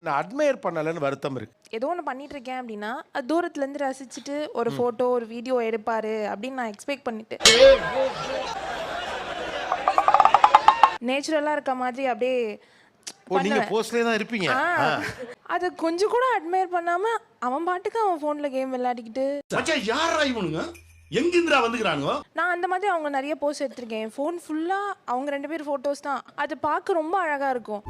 நான் அட்மையர் பண்ணலன்னு வருத்தம் இருக்கு. ஏதோ ஒன்று பண்ணிட்டு இருக்கேன் அப்படின்னா அது தூரத்துலேருந்து ரசிச்சுட்டு ஒரு ஃபோட்டோ ஒரு வீடியோ எடுப்பாரு அப்படின்னு நான் எக்ஸ்பெக்ட் பண்ணிட்டு நேச்சுரலாக இருக்க மாதிரி அப்படியே நீங்க போஸ்ட்லயே தான் இருப்பீங்க. அது கொஞ்சம் கூட அட்மையர் பண்ணாம அவன் பாட்டுக்கு அவன் ஃபோன்ல கேம் விளையாடிக்கிட்டு யாரா இவனுங்க எங்கிந்திரா வந்துக்கிறானுங்க. நான் அந்த மாதிரி அவங்க நிறைய போஸ்ட் எடுத்திருக்கேன். ஃபோன் ஃபுல்லா அவங்க 2 பேர் போட்டோஸ் தான். அது பார்க்க ரொம்ப அழகா இருக்கும்.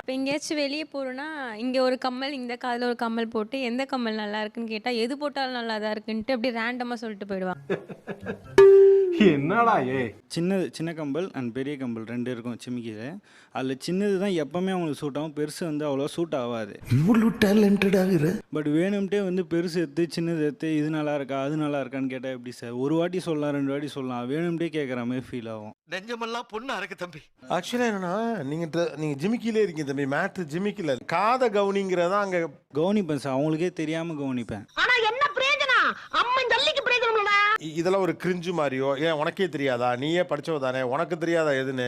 இப்போ எங்கேயாச்சும் வெளியே போகிறோன்னா இங்கே ஒரு கம்மல் இந்த காதில் ஒரு கம்மல் போட்டு எந்த கம்மல் நல்லா இருக்குன்னு கேட்டால் எது போட்டாலும் நல்லா தான் இருக்குன்ட்டு அப்படி ரேண்டமாக சொல்லிட்டு போயிடுவான். என்னடா சின்ன கம்பல் அண்ட் பெரிய கம்பல் 2 இருக்கும் சிமிக்கியில். அதில் சின்னது தான் எப்போவுமே அவங்களுக்கு சூட் ஆகும், பெருசு வந்து அவ்வளோ சூட் ஆகாது. இவ்வளோ டேலண்டடாக பட் வேணும்ட்டே வந்து பெருசு எடுத்து சின்னது எடுத்து இது நல்லா இருக்கா அது நல்லா இருக்கான்னு கேட்டால் எப்படி சார்? ஒரு வாட்டி சொல்லலாம் 2 வாட்டி சொல்லலாம், வேணும்ட்டே கேட்குற மாதிரி ஃபீல் ஆகும். நெஞ்சமெல்லாம் பொண்ணா இருக்கு தம்பி. ஆக்சுவலா என்னன்னா நீங்க ஜிமிக்கிலே இருக்கீங்க தம்பி. மேட்ரு ஜிமிக்கில காத கவுனிங்கிறதா அங்க கவனிப்பேன் சார், அவங்களுக்கே தெரியாமல் கவனிப்பேன். இதெல்லாம் ஒரு கிரிஞ்சு மாதிரியோ ஏன் உனக்கே தெரியாதா, நீயே படிச்சவ தானே, உனக்கு தெரியாதா எதுன்னு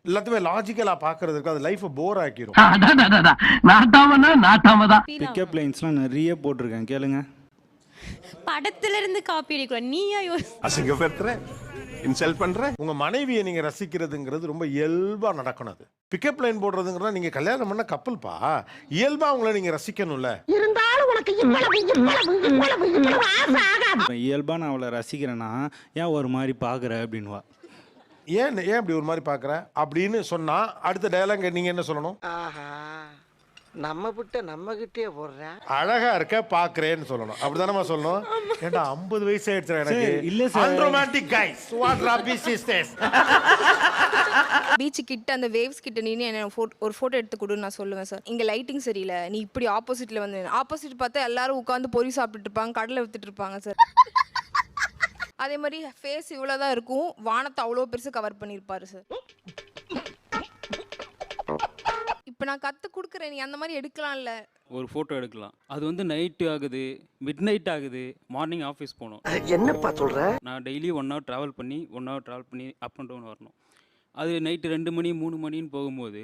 எல்லாத்தையுமே லாஜிக்கலா பாக்குறதுக்கு அது லைஃப் போர் ஆக்கிரும். பிக்கப் லைன்ஸ்லாம் நிறைய போட்டிருக்கேன், கேளுங்க. படத்துல இருந்து காப்பி அடிக்கலாம். நீயா அசிங்கப்படுத்துற இன்சல்ட் பண்ற. உங்க மனைவியை நீங்க ரசிக்கிறதுங்கிறது ரொம்ப இயல்பா நடக்கணும். அது பிக்கப் லைன் போடுறதுங்கிறத நீங்க கல்யாணம் பண்ண கப்பல்பா, இயல்பா உங்களை நீங்க ரசிக்கணும்ல. இயல்பா நான் அவளை ரசிக்கிறேன்னா ஏன் ஒரு மாதிரி பார்க்குற அப்படின்வா. ஏன் இப்படி ஒரு மாதிரி பாக்குற அப்படின்னு சொன்னா அடுத்த டயலாக் நீங்க என்ன சொல்லணும்? நம்ம கிட்ட நம்ம கிட்டே போடுறேன். அழகா இருக்க பாக்குறேன்னு சொல்லணும். அப்படிதானமா சொல்லணும்? ஏண்டா 50 வயசு ஆயிடுச்சு எனக்கு. இல்ல sir, unromantic guys what rubbish is this. Beach கிட்ட அந்த வேவ்ஸ் கிட்ட நின்று என்ன ஒரு ஃபோட்டோ எடுத்து கொடுன்னு நான் சொல்லுவேன் சார். இங்கே லைட்டிங் சரியில்லை, நீ இப்படி ஆப்போசிட்டில் வந்து ஆப்போசிட் பார்த்தா எல்லாரும் உட்காந்து பொறி சாப்பிட்டுட்டு இருப்பாங்க, கடலை வித்துட்டு இருப்பாங்க சார். அதே மாதிரி ஃபேஸ் இவ்வளோதான் இருக்கும், வானத்தை அவ்வளோ பெருசு கவர் பண்ணியிருப்பாரு சார். இப்போ நான் கற்றுக் கொடுக்குறேன், நீ அந்த மாதிரி எடுக்கலாம்ல. ஒரு ஃபோட்டோ எடுக்கலாம், அது வந்து நைட்டு ஆகுது, மிட் நைட் ஆகுது, மார்னிங் ஆஃபீஸ் போகணும். என்னப்பா சொல்ற? நான் டெய்லி 1 hour ட்ராவல் பண்ணி அப் அண்ட் டவுன் வரணும். அது நைட்டு 2 மணி 3 மணின்னு போகும்போது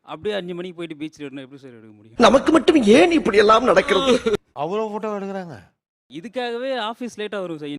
அப்படியே 5 மணிக்கு போயிட்டு பீச்சில் இருந்தால் எப்படி சார் எடுக்க முடியும்? நமக்கு மட்டும் ஏன் இப்படி எல்லாம் நடக்கிறது? அவ்வளோ போட்டோ எடுக்கிறாங்க. இதுக்காகவே ஆஃபீஸ் லேட்டாக வரும் சார்.